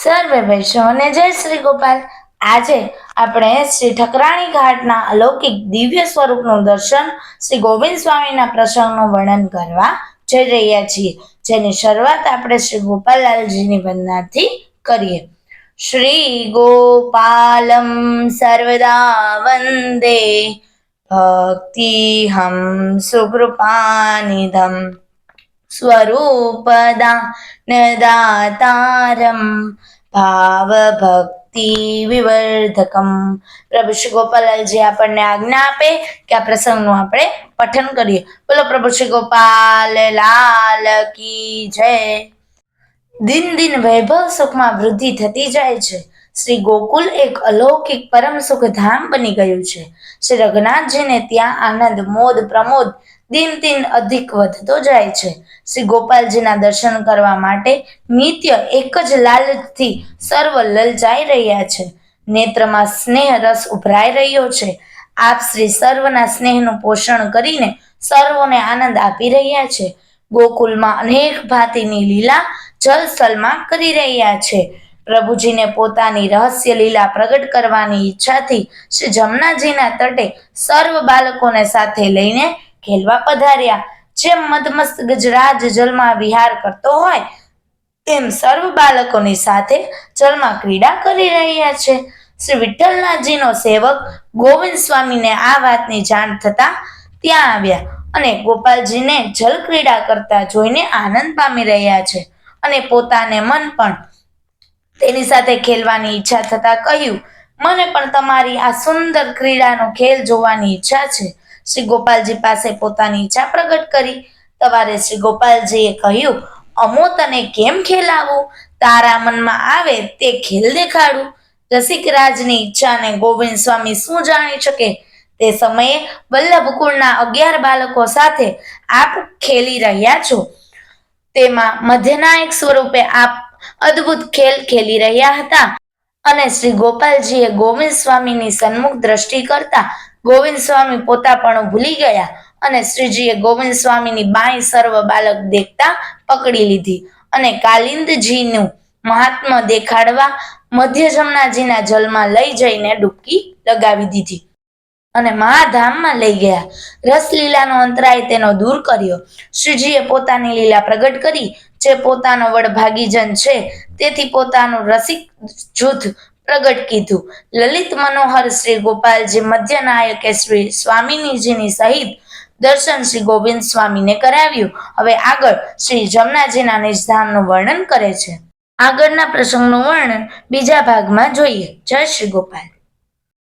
સર્વે વૈષ્ણવને જય શ્રી ગોપાલ। આજે આપણે શ્રી ઠકરાણી ઘાટના અલૌકિક દિવ્ય સ્વરૂપનું દર્શન, શ્રી ગોવિંદ સ્વામીના પ્રસંગનું વર્ણન કરવા જઈ રહ્યા છીએ, જેની શરૂઆત આપણે શ્રી ગોપાલલાલજીની વંદનાથી કરીએ। શ્રી ગોપાલમ સર્વદા વંદે ભક્તિહમ સુકૃપાનિધમ સ્વરૂપદાનદાતારમ ભાવ ભક્તિ વિવર્ધકમ। પ્રભુ શ્રી ગોપાલલાલજી આપણને આજ્ઞા આપે કે આ પ્રસંગનું આપણે પઠન કરીએ। બોલો પ્રભુ શ્રી ગોપાલ લાલ કી જય। દિન દિન વૈભવ સુખમાં વૃદ્ધિ થતી જાય છે। શ્રી ગોકુલ એક અલૌકિક પરમ સુખ ધામ બની ગયું છે। શ્રી રઘુનાથજીને ત્યાં આનંદ મોદ પ્રમોદ દિન દિન અધિક વધતો જાય છે। શ્રી ગોપાલજીના દર્શન કરવા માટે નિત્ય એક જ લાલચથી સર્વ લલચાઈ રહ્યા છે। નેત્રમાં સ્નેહ રસ ઉભરાઈ રહ્યો છે। આપ શ્રી સર્વના સ્નેહનું પોષણ કરીને સર્વોને આનંદ આપી રહ્યા છે। ગોકુલમાં અનેક ભાંતિની લીલા જલસલમાં કરી રહ્યા છે। પ્રભુજીને પોતાની રહસ્ય લીલા પ્રગટ કરવાની ઈચ્છાથી શ્રી જમનાજીના તટે સર્વ બાળકોને સાથે લઈને ખેલવા પધાર્યા। જેમ મદમસ્ત ગજરાજ જલમાં વિહાર કરતો હોય તેમ સર્વ બાળકોની સાથે જલમાં ક્રીડા કરી રહ્યા છે। શ્રી વિઠ્ઠલનાથજીનો સેવક ગોવિંદ સ્વામીને આ વાતની જાણ થતા ત્યાં આવ્યા અને ગોપાલજીને જલ ક્રીડા કરતા જોઈને આનંદ પામી રહ્યા છે અને પોતાને મન પણ તેની સાથે ખેલવાની ઈચ્છા થતા કહ્યું, મને પણ તમારી આ સુંદર ક્રીડાનો ખેલ જોવાની ઈચ્છા છે। શ્રી ગોપાલજી પાસે પોતાની ઈચ્છા પ્રગટ કરી। સવારે શ્રી ગોપાલજીએ કહ્યું, અમો તને કેમ ખેલાવું? તારા મનમાં આવે તે ખેલ દેખાડું। રસિકરાજની ઈચ્છાને ગોવિંદ સ્વામી શું જાણી શકે? તે સમયે વલ્લભકુળના 11 બાળકો સાથે આપ ખેલી રહ્યા છો, તેમાં મધ્યનાયક સ્વરૂપે આપ અદ્ભુત ખેલ ખેલી રહ્યા હતા અને શ્રી ગોપાલજીએ ગોવિંદ સ્વામીની સન્મુખ દ્રષ્ટિ કરતા ગોવિંદ સ્વામી પોતાપણું ભૂલી ગયા અને શ્રીજીએ ગોવિંદ સ્વામીની બાઈ સર્વ બાળક દેખતા પકડી લીધી અને કાલિંદજીનું મહાત્મ્ય દેખાડવા મધ્ય જમનાજીના જલમાં લઈ જઈને ડૂબકી લગાવી દીધી અને મહાધામમાં લઈ ગયા। રસલીલાનો અંતરાય તેનો દૂર કર્યો। શ્રીજીએ પોતાની લીલા પ્રગટ કરી। જે પોતાનો વડભાગીજન છે તેથી પોતાનું રસિક જૂથ પ્રગટ કીધું। લલિત મનોહર શ્રી ગોપાલજી મધ્યનાયકે શ્રી સ્વામીજીની સહિત દર્શન શ્રી ગોવિંદ સ્વામીને કરાવ્યું। હવે આગળ શ્રી જમનાજીના નિજધામનું વર્ણન કરે છે। આગળના પ્રસંગનું વર્ણન બીજા ભાગમાં જોઈએ। જય શ્રી ગોપાલ।